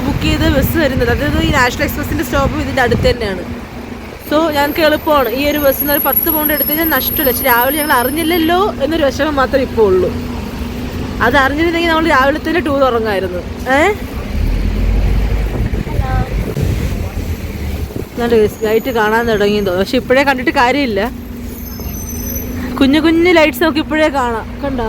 ബുക്ക് ചെയ്ത് ബസ് വരുന്നത്. അതായത് ഈ നാഷണൽ എക്സ്പ്രസിൻ്റെ സ്റ്റോപ്പും ഇതിൻ്റെ അടുത്ത് തന്നെയാണ്. സോ ഞങ്ങൾക്ക് എളുപ്പമാണ്. ഈ ഒരു ബസ്സിൽ നിന്ന് ഒരു 10 പൗണ്ട് എടുത്ത് കഴിഞ്ഞാൽ നഷ്ടമില്ല. പക്ഷെ രാവിലെ ഞങ്ങൾ അറിഞ്ഞില്ലല്ലോ എന്നൊരു വിഷമം മാത്രമേ ഇപ്പോൾ ഉള്ളൂ. അത് അറിഞ്ഞിരുന്നെങ്കിൽ നമ്മൾ രാവിലെ തന്നെ ടൂർ ഉറങ്ങായിരുന്നു. ലൈറ്റ് കാണാൻ തുടങ്ങിയെന്ന് തോന്നുന്നു. പക്ഷെ ഇപ്പോഴേ കണ്ടിട്ട് കാര്യമില്ല. കുഞ്ഞു ലൈറ്റ്സ് നമുക്ക് ഇപ്പോഴേ കാണാം. കണ്ടോ?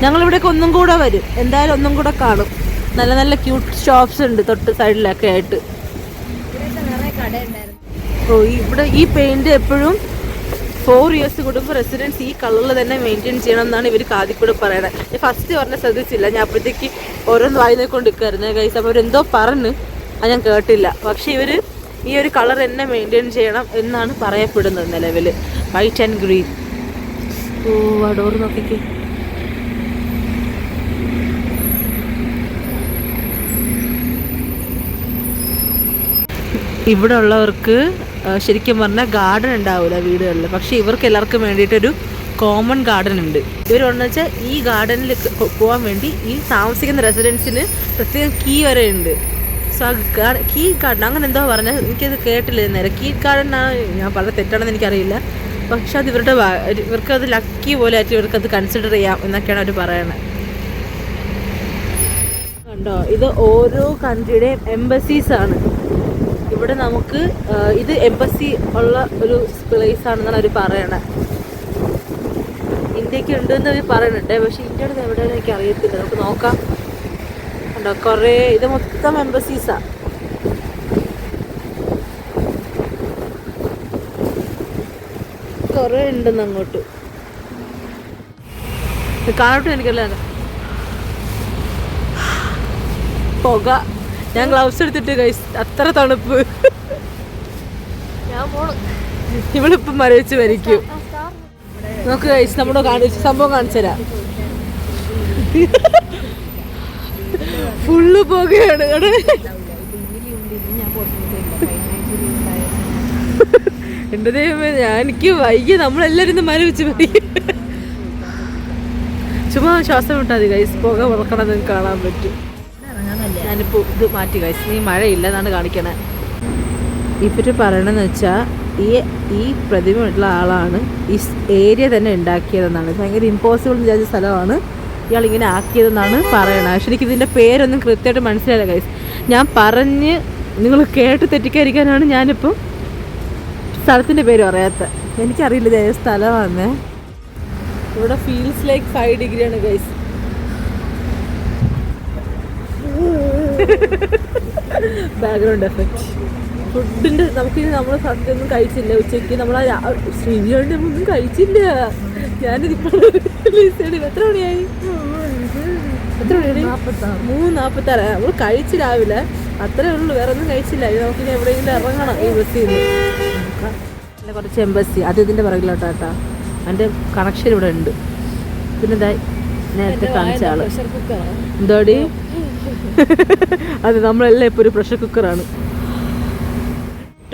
ഞങ്ങളിവിടേക്ക് ഒന്നും കൂടെ വരും, എന്തായാലും ഒന്നും കൂടെ കാണും. നല്ല ക്യൂട്ട് ഷോപ്സ് ഉണ്ട് തൊട്ട് സൈഡിലൊക്കെ ആയിട്ട്. ഇവിടെ ഈ പെയിന്റ് എപ്പോഴും 4 years കൂടുമ്പോൾ റെസിഡൻസ് ഈ കളറിൽ തന്നെ മെയിൻറ്റെയിൻ ചെയ്യണം എന്നാണ് ഇവർ ആദ്യം കൂടെ പറയണത്. ഞാൻ ഫസ്റ്റ് പറഞ്ഞ ശ്രദ്ധിച്ചില്ല. ഞാൻ അപ്പോഴത്തേക്ക് ഓരോന്ന് വായി നോക്കിക്കൊണ്ട് നിൽക്കായിരുന്നു ഗൈസ്. അപ്പോൾ അവരെന്തോ പറഞ്ഞു, അത് ഞാൻ കേട്ടില്ല. പക്ഷെ ഇവർ ഈ ഒരു കളർ തന്നെ മെയിൻറ്റെയിൻ ചെയ്യണം എന്നാണ് പറയപ്പെടുന്നത് നിലവിൽ. White and green. ആ ഡോർ നോക്കിക്കേ. ഇവിടെ ഉള്ളവർക്ക് ശരിക്കും പറഞ്ഞാൽ ഗാർഡൻ ഉണ്ടാവില്ല വീടുകളിൽ. പക്ഷേ ഇവർക്ക് എല്ലാവർക്കും വേണ്ടിയിട്ടൊരു കോമൺ ഗാർഡൻ ഉണ്ട്. ഇവരെന്ന് വെച്ചാൽ ഈ ഗാർഡനിൽ പോകാൻ വേണ്ടി ഈ താമസിക്കുന്ന റെസിഡൻസിന് പ്രത്യേകം കീ വരെ ഉണ്ട്. സോ ആ കീ ഗാർഡൻ അങ്ങനെ എന്തോ പറഞ്ഞാൽ എനിക്കത് കേട്ടില്ല നേരെ. കീ ഗാർഡൻ ഞാൻ പറഞ്ഞ തെറ്റാണെന്ന് എനിക്കറിയില്ല. പക്ഷെ അത് ഇവർക്കത് ലക്കി പോലെ ആയിട്ട് ഇവർക്കത് കൺസിഡർ ചെയ്യാം എന്നൊക്കെയാണ് അവർ പറയണത്. കണ്ടോ, ഇത് ഓരോ കൺട്രിയുടെയും എംബസീസാണ്. ഇവിടെ നമുക്ക് ഇത് എംബസി ഉള്ള ഒരു പ്ലേസ് ആണെന്നാണ് അവർ പറയണത്. ഇന്ത്യക്ക് ഉണ്ടെന്ന് അവർ പറയുന്നുണ്ട്. പക്ഷെ ഇന്ത്യയുടെ എവിടെയാണെന്ന് എനിക്ക് അറിയത്തില്ല. നമുക്ക് നോക്കാം. കണ്ടോ, കുറേ ഇത് മൊത്തം എംബസീസാണ്. കുറേ ഉണ്ടെന്ന് അങ്ങോട്ട് കാണട്ടെ. എനിക്കല്ല പുക. ഞാൻ ഗ്ലൗസ് എടുത്തിട്ട് ഗൈസ്, അത്ര തണുപ്പ്. ഇവളിപ്പം മരവിച്ച് മരിക്കും. നോക്ക് ഗൈസ്, നമ്മുടെ സംഭവം കാണിച്ചുതരാം. ഫുള്ള് പുകയാണ്. എൻ്റെ ദൈവമേ, എനിക്ക് വയ്യ. നമ്മളെല്ലാവരും ഇന്ന് മരവിച്ച് മരിക്കും. ചുമ്മാ ശ്വാസം വിട്ടാൽ മതി ഗൈസ്, പുക ഉറക്കണം നിങ്ങൾക്ക് കാണാൻ പറ്റും. ഞാനിപ്പോൾ ഇത് മാറ്റി കഴിച്ചു. ഈ മഴയില്ല എന്നാണ് കാണിക്കണേ. ഇവർ പറയണമെന്ന് വെച്ചാൽ ഈ പ്രതിമയുള്ള ആളാണ് ഈ ഏരിയ തന്നെ ഉണ്ടാക്കിയതെന്നാണ്. ഭയങ്കര ഇമ്പോസിബിൾ എന്ന് വിചാരിച്ച സ്ഥലമാണ് ഇയാളിങ്ങനെ ആക്കിയതെന്നാണ് പറയണത്. പക്ഷെ എനിക്ക് ഇതിൻ്റെ പേരൊന്നും കൃത്യമായിട്ട് മനസ്സിലായില്ല ഗൈസ്. ഞാൻ പറഞ്ഞ് നിങ്ങൾ കേട്ട് തെറ്റിക്കാതിരിക്കാനാണ് ഞാനിപ്പോൾ സ്ഥലത്തിൻ്റെ പേര് പറയാത്തത്. എനിക്കറിയില്ല ഇത് സ്ഥലമാണ്. ഇവിടെ ഫീൽസ് ലൈക്ക് 5 ഡിഗ്രിയാണ് ഗൈസ്. Background effect. ഫുഡിൻ്റെ നമ്മൾ സദ്യ ഒന്നും കഴിച്ചില്ല ഉച്ചയ്ക്ക്. നമ്മൾ ശ്രീജോണ്ട് ഒന്നും കഴിച്ചില്ല. ഞാനിതിപ്പോൾ എത്ര മണിയായി? എത്ര മണിയായി? 3:46. നമ്മൾ കഴിച്ച് രാവിലെ, അത്രേ ഉള്ളൂ, വേറെ ഒന്നും കഴിച്ചില്ല. നമുക്കിനി എവിടെയെങ്കിലും ഇറങ്ങണം ഈ ബസ്സിൽ നിന്ന്. കുറച്ച് എംബസി അത് ഇതിൻ്റെ പിറകിലോട്ടാ കേട്ടോ. അതിൻ്റെ കണക്ഷൻ ഇവിടെ ഉണ്ട്. പിന്നെ ഇതായി നേരത്തെ കാണിച്ച ആള് എന്തോടി അത് നമ്മളെല്ലാം ഇപ്പോൾ ഒരു പ്രഷർ കുക്കറാണ്.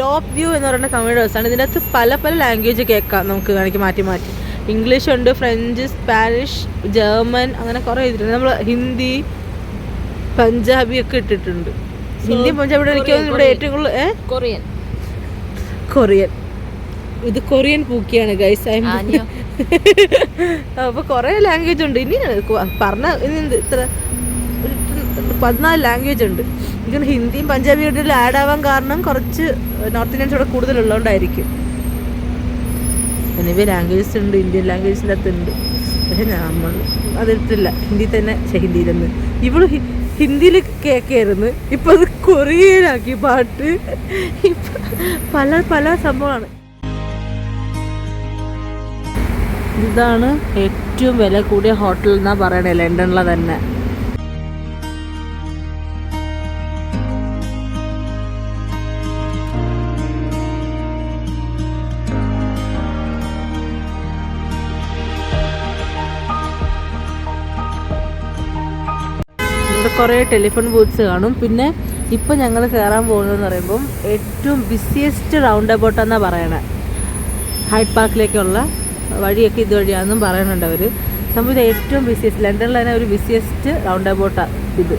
ടോപ്പ് വ്യൂ എന്ന് പറയുന്ന കമ്പ്യൂട്ടേഴ്സാണ്. ഇതിൻ്റെ അകത്ത് പല പല ലാംഗ്വേജ് കേൾക്കാം നമുക്ക് വേണമെങ്കിൽ മാറ്റി മാറ്റി. ഇംഗ്ലീഷ് ഉണ്ട്, ഫ്രഞ്ച്, സ്പാനിഷ്, ജർമ്മൻ, അങ്ങനെ കുറേ ഇതിട്ടുണ്ട്. നമ്മൾ ഹിന്ദി, പഞ്ചാബി ഒക്കെ ഇട്ടിട്ടുണ്ട്. ഹിന്ദി പഞ്ചാബിയുടെ എനിക്ക് ഇവിടെ ഏറ്റവും കൂടുതൽ കൊറിയൻ. ഇത് കൊറിയൻ പൂക്കിയാണ് ഗൈസ്. അപ്പോൾ കുറേ ലാംഗ്വേജ് ഉണ്ട്. ഇനി പറഞ്ഞ ഇത്ര 14 ലാംഗ്വേജ് ഉണ്ട്. എനിക്ക് ഹിന്ദിയും പഞ്ചാബിയും ഇടയിൽ ആഡ് ആവാൻ കാരണം കുറച്ച് നോർത്ത് ഇന്ത്യൻസ് ഇവിടെ കൂടുതലുള്ളതുകൊണ്ടായിരിക്കും. എനിവേ ലാംഗ്വേജസ് ഉണ്ട്, ഇന്ത്യൻ ലാംഗ്വേജിൻ്റെ അകത്തുണ്ട്. പക്ഷെ നമ്മൾ അതെടുത്തില്ല. ഹിന്ദി തന്നെ ഹിന്ദിയിലെന്ന് ഇവള് ഹിന്ദിയിൽ കേൾക്കായിരുന്നു. ഇപ്പം അത് കൊറിയനാക്കി പാട്ട്. ഇപ്പം പല പല സംഭവമാണ്. ഇതാണ് ഏറ്റവും വില കൂടിയ ഹോട്ടൽ എന്നാണ് പറയണേ, ലണ്ടനിലെ തന്നെ. ഇവിടെ കുറേ ടെലിഫോൺ ബൂത്ത്സ് കാണും. പിന്നെ ഇപ്പം ഞങ്ങൾ കയറാൻ പോകുന്നതെന്ന് പറയുമ്പം ഏറ്റവും ബിസിയസ്റ്റ് റൗണ്ട് അബൌട്ടാണെന്നാണ് പറയണേ. ഹൈഡ് പാർക്കിലേക്കുള്ള വഴിയൊക്കെ ഇതുവഴിയാണെന്നും പറയുന്നുണ്ട് അവർ. സംഭവം ഏറ്റവും ബിസിയസ്റ്റ്, ലണ്ടനിൽ തന്നെ ഒരു ബിസിയസ്റ്റ് റൗണ്ട് അബൌട്ടാണ് ഇത്.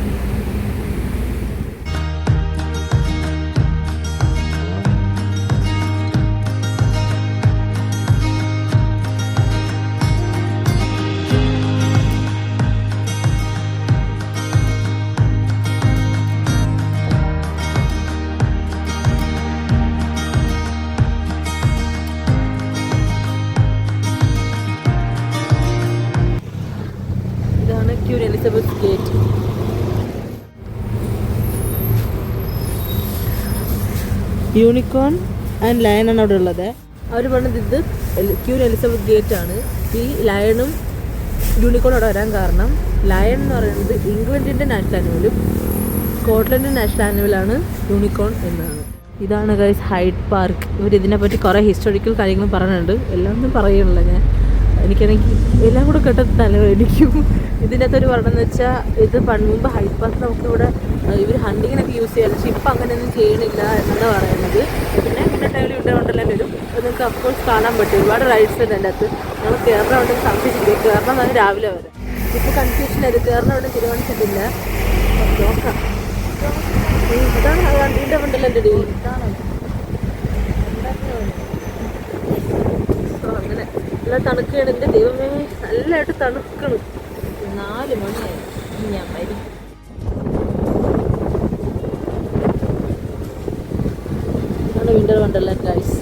Queen Elizabeth gate. Unicorn and lion ആണ് അവിടെ ഉള്ളത്. അവർ പറഞ്ഞത് ഇത് ക്യൂൻ എലിസബത്ത് ഗേറ്റ് ആണ്. ഈ ലയണും യൂണിക്കോൺ അവിടെ വരാൻ കാരണം, ലയൺ എന്ന് പറയുന്നത് ഇംഗ്ലണ്ടിൻ്റെ നാഷണൽ ആനിമലും സ്കോട്ട്ലൻഡിൻ്റെ നാഷണൽ ആനിമലാണ് യൂണിക്കോൺ എന്നാണ്. ഇതാണ് ഗൈസ് ഹൈഡ് പാർക്ക്. ഇവർ ഇതിനെപ്പറ്റി കുറേ ഹിസ്റ്റോറിക്കൽ കാര്യങ്ങളും പറയുന്നുണ്ട്. എല്ലാം ഒന്നും പറയുന്നില്ല ഞാൻ. എനിക്കാണെങ്കിൽ എല്ലാം കൂടെ കേട്ട തലവേദനിക്കും. ഇതിൻ്റെ അകത്തൊരു പറഞ്ഞതെന്ന് വെച്ചാൽ, ഇത് മുമ്പ് ഹൈഡ് പാർക്ക് നമുക്കിവിടെ ഇവർ ഹണ്ടിങ്ങിനൊക്കെ യൂസ് ചെയ്യാം. പക്ഷേ ഇപ്പം അങ്ങനെയൊന്നും ചെയ്യണില്ല എന്നാണ് പറയുന്നത്. പിന്നെ ടൈമിൽ ഇവിടെ ഉണ്ടെല്ലാം വരും. അത് നിങ്ങൾക്ക് അഫ്കോഴ്സ് കാണാൻ പറ്റും. ഒരുപാട് റൈഡ്സ് ഉണ്ട് അതിൻ്റെ അകത്ത്. നമ്മൾ കയറണം ഉണ്ടെങ്കിൽ സംശയിച്ചില്ല. കയറണം എന്നാണ് രാവിലെ വരെ. ഇപ്പോൾ കൺഫ്യൂഷൻ ആയത്, കയറണം ഉണ്ടെങ്കിൽ തീരുമാനിച്ചിട്ടില്ല. നോക്കാം. ഇതാണ് വണ്ടീൻ്റെ ഉണ്ടല്ലോ എൻ്റെ ഡീൽ. അങ്ങനെ നല്ല തണുക്കുകയാണ്. എൻ്റെ ദൈവമേ, നല്ലതായിട്ട് തണുക്കണം. 4 മണിയായി. ഞാൻ മരിക്കും. ഇതാണ് വിൻ്റർ വണ്ടർലാൻഡ് ഗൈസ്.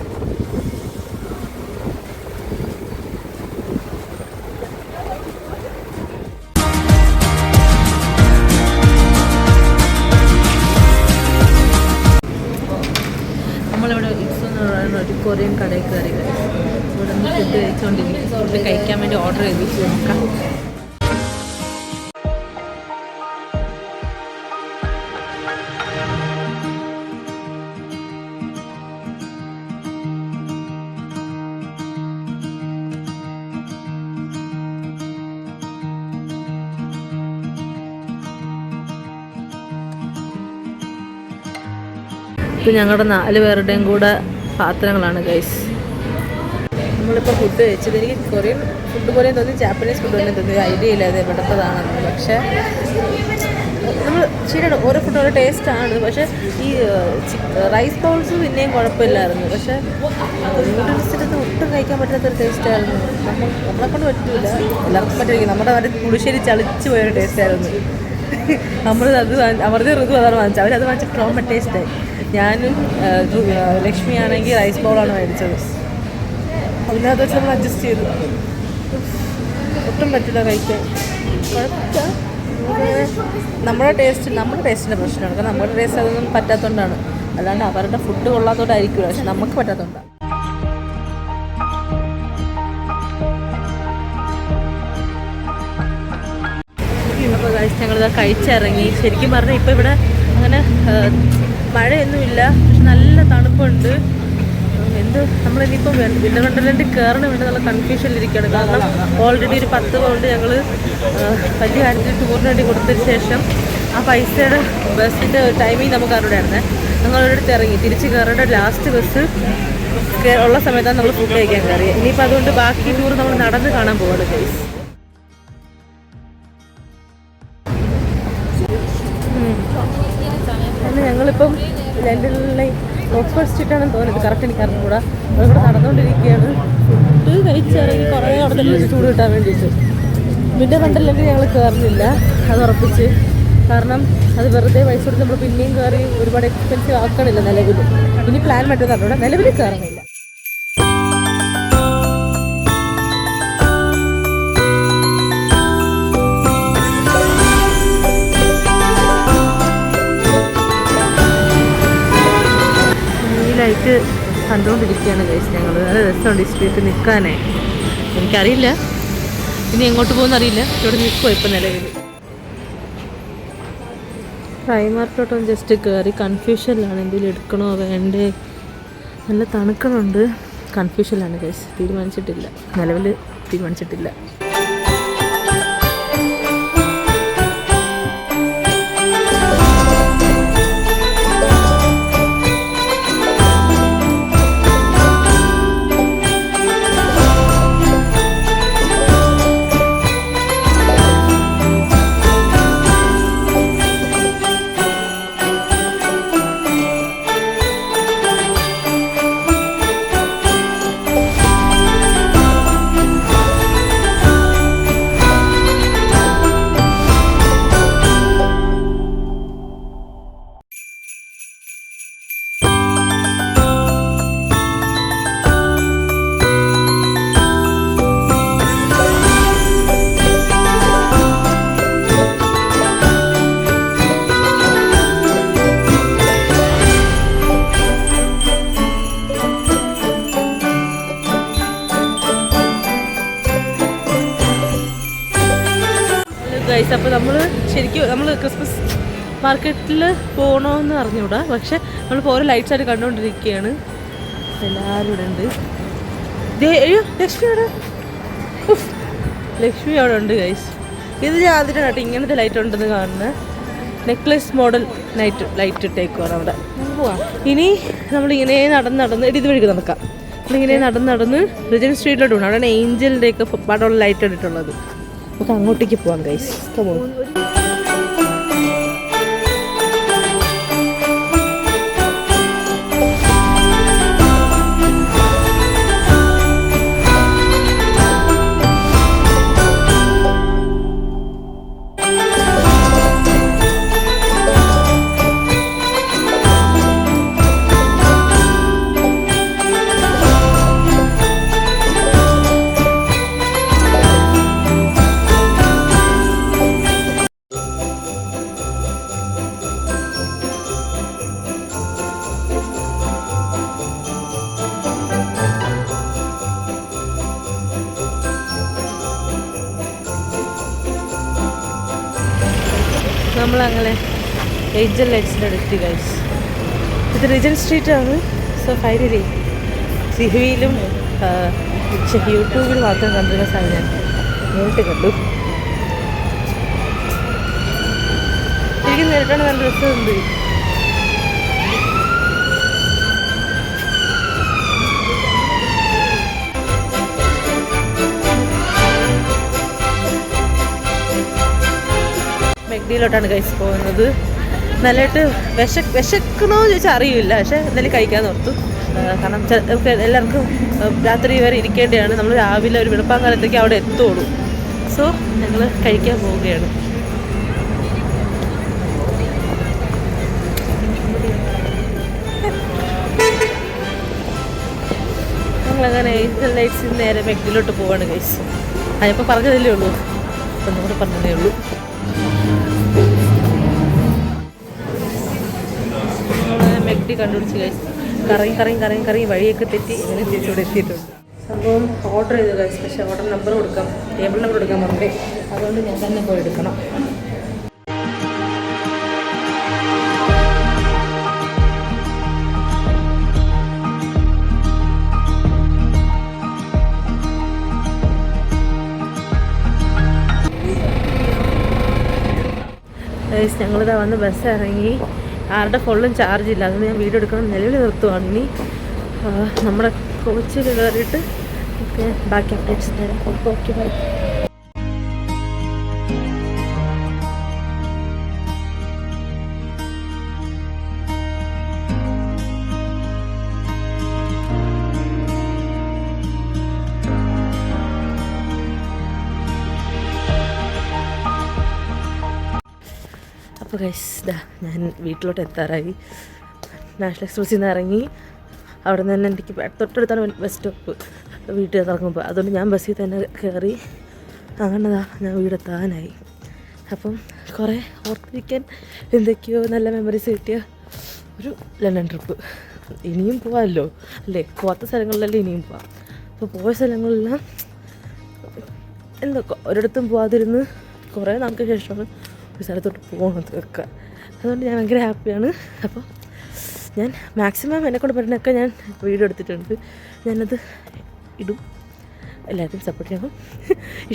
നമ്മളിവിടെ ഇക്സോ എന്ന് പറയുന്ന ഒരു കൊറിയൻ കടയിൽ കയറി. ഇവിടെ നിന്ന് ഫുഡ് കഴിച്ചുകൊണ്ടിരിക്കും. ഫുഡ് കഴിക്കാൻ വേണ്ടി ഓർഡർ ചെയ്ത് നോക്കാം. ഇത് ഞങ്ങളുടെ 4 പേരുടെയും കൂടെ പാത്രങ്ങളാണ് ഗൈസ്. നമ്മളിപ്പോൾ ഫുഡ് കഴിച്ചത്, എനിക്ക് കൊറിയൻ ഫുഡ് പോലെ തോന്നി, ജാപ്പനീസ് ഫുഡ് പോലെ തോന്നി. ഐഡിയ ഇല്ല അത് എവിടത്തതാണെന്ന്. പക്ഷേ നമ്മൾ ശരിയാണ്, ഓരോ ഫുഡ് ഓരോ ടേസ്റ്റാണ്. പക്ഷേ ഈ റൈസ് ബൗൾസ് പിന്നെയും കുഴപ്പമില്ലായിരുന്നു. പക്ഷേ നൂഡിൽസിൻ്റെ ഒട്ടും കഴിക്കാൻ പറ്റാത്തൊരു ടേസ്റ്റായിരുന്നു. നമ്മളെക്കൊണ്ട് പറ്റില്ല, എല്ലാവർക്കും പറ്റില്ല. നമ്മുടെ അവരുടെ പുളിശ്ശേരി ചളിച്ച് പോയൊരു ടേസ്റ്റായിരുന്നു. നമ്മളത് അവരുടെ ഋതു അതാണ് വാങ്ങിച്ചത്. അവരത് വാങ്ങിച്ച് ട്രോമ ടേസ്റ്റായി. ഞാനും ലക്ഷ്മിയാണെങ്കിൽ റൈസ് ബൗളാണ് മേടിച്ചത്. അതിനകത്ത് വെച്ച് നമ്മൾ അഡ്ജസ്റ്റ് ചെയ്തു. ഒട്ടും പറ്റില്ല കഴിക്കാൻ. കുഴപ്പമില്ല, നമ്മുടെ ടേസ്റ്റിൻ്റെ പ്രശ്നമാണ്. കാരണം നമ്മുടെ ടേസ്റ്റ് അതൊന്നും പറ്റാത്തതുകൊണ്ടാണ്. അല്ലാണ്ട് അവരുടെ ഫുഡ് കൊള്ളാത്തതുകൊണ്ടായിരിക്കില്ല, പക്ഷെ നമുക്ക് പറ്റാത്തതുകൊണ്ടാണ്. ഞങ്ങളിത് കഴിച്ചിറങ്ങി. ശരിക്കും പറഞ്ഞാൽ ഇപ്പോൾ ഇവിടെ അങ്ങനെ മഴയൊന്നുമില്ല, പക്ഷെ നല്ല തണുപ്പുണ്ട്. നമ്മളിനിയിപ്പം വിന്റർ വണ്ടർലാൻഡിൽ കയറണം വേണ്ടെന്നുള്ള കൺഫ്യൂഷനിലിരിക്കുകയാണ്. കാരണം ഓൾറെഡി ഒരു 10 പൗണ്ട് ഞങ്ങൾ വലിയ കാര്യത്തിൽ ടൂറിന് വേണ്ടി കൊടുത്തതിന് ശേഷം ആ പൈസയുടെ ബസ്സിൻ്റെ ടൈമിങ് നമുക്ക് അറിയാമായിരുന്നേ. ഞങ്ങളൊരിടത്ത് ഇറങ്ങി തിരിച്ച് കയറേണ്ട ലാസ്റ്റ് ബസ് ഉള്ള സമയത്താണ് നമ്മൾ ഫുഡ് കഴിക്കാൻ കയറിയത്. ഇനിയിപ്പോൾ അതുകൊണ്ട് ബാക്കി ടൂർ നമ്മൾ നടന്ന് കാണാൻ പോവാണ് ഗൈസ്. പിന്നെ ഞങ്ങളിപ്പം ലണ്ടനിലെ ഓക്സ്ഫോർഡ് സ്ട്രീറ്റാണെന്ന് തോന്നുന്നത്, കറക്റ്റ് എനിക്ക് അറിഞ്ഞുകൂടാ. അതിവിടെ നടന്നുകൊണ്ടിരിക്കുകയാണ്. ഫുഡ് കഴിച്ചിറങ്ങി കുറേ അവിടെ തന്നെ ചൂട് കിട്ടാൻ വേണ്ടിയിട്ട്. വിന്റർ വണ്ടർലാൻഡിൽ ഞങ്ങൾ കയറുന്നില്ല, അത് ഉറപ്പിച്ച്. കാരണം അത് വെറുതെ പൈസ കൊടുത്ത് നമ്മൾ പിന്നെയും കയറി ഒരുപാട് എക്സ്പെൻസീവ് ആക്കണില്ല നിലവിൽ. ഇനി പ്ലാൻ മറ്റൊന്നും നിലവിൽ കയറുന്നില്ല. ലൈറ്റ് കണ്ടുകൊണ്ടിരിക്കുകയാണ് ഗൈസ് ഞങ്ങൾ. നല്ല രസമുണ്ട് ഈ സ്ട്രീറ്റ് നിൽക്കാനേ. എനിക്കറിയില്ല ഇനി എങ്ങോട്ട് പോകുമെന്ന് അറിയില്ല. ഇവിടെ നിൽക്കുമോ ഇപ്പം നിലവിൽ. പ്രൈമാർക്കോട്ടൊന്ന് ജസ്റ്റ് കയറി കൺഫ്യൂഷനിലാണ്, എന്തെങ്കിലും എടുക്കണോ വേണ്ടേ. നല്ല തണുക്കണുണ്ട്, കൺഫ്യൂഷനിലാണ് ഗൈസ്. തീരുമാനിച്ചിട്ടില്ല, നിലവിൽ തീരുമാനിച്ചിട്ടില്ല. അപ്പോൾ നമ്മൾ ക്രിസ്മസ് മാർക്കറ്റിൽ പോകണമെന്ന് അറിഞ്ഞൂടാ, പക്ഷെ നമ്മളിപ്പോൾ ഓരോ ലൈറ്റ്സ് ആയിട്ട് കണ്ടുകൊണ്ടിരിക്കുകയാണ്. എല്ലാവരും ഇവിടെ ഉണ്ട്. അയ്യോ ലക്ഷ്മി അവിടെ, ലക്ഷ്മി അവിടെ ഉണ്ട് ഗൈസ്. ഇത് ഞാൻ ആദ്യമായിട്ടാണ് ഇങ്ങനത്തെ ലൈറ്റ് ഉണ്ടെന്ന് കാണുന്നത്. നെക്ലസ് മോഡൽ ലൈറ്റ് ഇട്ടേക്കുവാണ് അവിടെ. ഇനി നമ്മളിങ്ങനെ നടന്ന് ഇത് വഴിക്ക് നടക്കാം. നമ്മളിങ്ങനെ നടന്ന് റിജൻ സ്ട്രീറ്റിലോട്ട് പോകണം. അവിടെയാണ് ഏഞ്ചലിൻ്റെ ഒക്കെ പടമുള്ള ലൈറ്റ് ഇട്ടിട്ടുള്ളത്. നമുക്ക് അങ്ങോട്ടേക്ക് പോവാം ഗൈസ്. കമോൺ. നമ്മളങ്ങനെ ഏഞ്ചൽ ലൈറ്റ്സിൻ്റെ അടുത്ത് ഗൈസ്. ഇത് റിജൻ സ്ട്രീറ്റാണ്. സോ ഫൈനലി സിഹുവിലും യൂട്യൂബിൽ മാത്രം കണ്ടിരുന്ന സാധനം ഞാൻ നേരിട്ട് കണ്ടു. ശരിക്കും നേരിട്ടാണ് നല്ല രസമുണ്ട്. മെഗ്ഡിയിലോട്ടാണ് ഗൈസ് പോകുന്നത്. നല്ലതായിട്ട് വിശക്കണോ ചോദിച്ചാൽ അറിയില്ല, പക്ഷേ എന്തായാലും കഴിക്കാമെന്ന് ഓർത്തു. കാരണം എല്ലാവർക്കും രാത്രി വരെ ഇരിക്കേണ്ടതാണ്. നമ്മൾ രാവിലെ ഒരു വെളുപ്പാങ്കാലത്തേക്ക് അവിടെ എത്തുള്ളൂ. സോ ഞങ്ങൾ കഴിക്കാൻ പോവുകയാണ്. ഞങ്ങളങ്ങനെ ഏഞ്ചൽ ലൈറ്റ്സിൽ നേരെ മെഗ്ഡിയിലോട്ട് പോവാണ് ഗൈസ്. അതിപ്പോൾ പറഞ്ഞതല്ലേ ഉള്ളൂ, ഒന്നും കൂടെ പറഞ്ഞതേ ഉള്ളൂ. മെഗ്ഡി കണ്ടുപിടിച്ച് ഗൈസ്. കറങ്ങി വഴിയൊക്കെ തെറ്റി ഇങ്ങനെ തിരിച്ചിവിടെ എത്തിയിട്ടുണ്ട്. സംഭവം ഓർഡർ ചെയ്തു ഗൈസ്. പക്ഷേ ഓർഡർ നമ്പർ കൊടുക്കാം, ടേബിൾ നമ്പർ കൊടുക്കാൻ പറഞ്ഞേ. അതുകൊണ്ട് ഞാൻ തന്നെ പോയി എടുക്കണം. ഗൈസ് ഞങ്ങളിതാ വന്ന് ബസ് ഇറങ്ങി. ആരുടെ ഫോണിലും ചാർജ് ഇല്ല, അതുകൊണ്ട് ഞാൻ വീഡിയോ എടുക്കണം നിലവിൽ നിർത്തുവാണ്. ഇനി നമ്മുടെ കോച്ചിൽ കയറിയിട്ട് ബാക്കി അപ്ഡേറ്റ്സ് തരാം. Okay bye. അപ്പോൾ ഗൈസ് ഞാൻ വീട്ടിലോട്ട് എത്താറായി. നാഷണൽ എക്സ്പ്രസ്സിൽ നിന്ന് ഇറങ്ങി. അവിടെ നിന്ന് തന്നെ എനിക്ക് തൊട്ടടുത്താണ് ബസ് സ്റ്റോപ്പ് വീട്ടിൽ ഇറങ്ങുമ്പോൾ. അതുകൊണ്ട് ഞാൻ ബസ്സിൽ തന്നെ കയറി. അങ്ങനെതാ ഞാൻ വീടെത്താനായി. അപ്പം കുറേ ഓർത്തിരിക്കാൻ എന്തൊക്കെയോ നല്ല മെമ്മറീസ് കിട്ടിയ ഒരു ലണ്ടൻ ട്രിപ്പ്. ഇനിയും പോകാമല്ലോ അല്ലേ? പോകാത്ത സ്ഥലങ്ങളിലല്ലേ ഇനിയും പോവാം. അപ്പോൾ പോയ സ്ഥലങ്ങളെല്ലാം എന്തൊക്കെ ഒരിടത്തും പോകാതിരുന്ന് കുറേ നാൾക്ക് ശേഷമാണ് ഒരു സ്ഥലത്തോട്ട് പോകുന്നത് ഒക്കെ. അതുകൊണ്ട് ഞാൻ ഭയങ്കര ഹാപ്പിയാണ്. അപ്പോൾ ഞാൻ മാക്സിമം എന്നെക്കൊണ്ട് പറ്റുന്നതൊക്കെ ഞാൻ വീഡിയോ എടുത്തിട്ടുണ്ട്. ഞാനത് ഇടും. എല്ലാവരും സപ്പോർട്ട് ചെയ്യണം.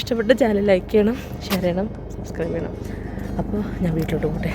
ഇഷ്ടപ്പെട്ട ചാനൽ ലൈക്ക് ചെയ്യണം, ഷെയർ ചെയ്യണം, സബ്സ്ക്രൈബ് ചെയ്യണം. അപ്പോൾ ഞാൻ വീട്ടിലോട്ട് പോട്ടെ.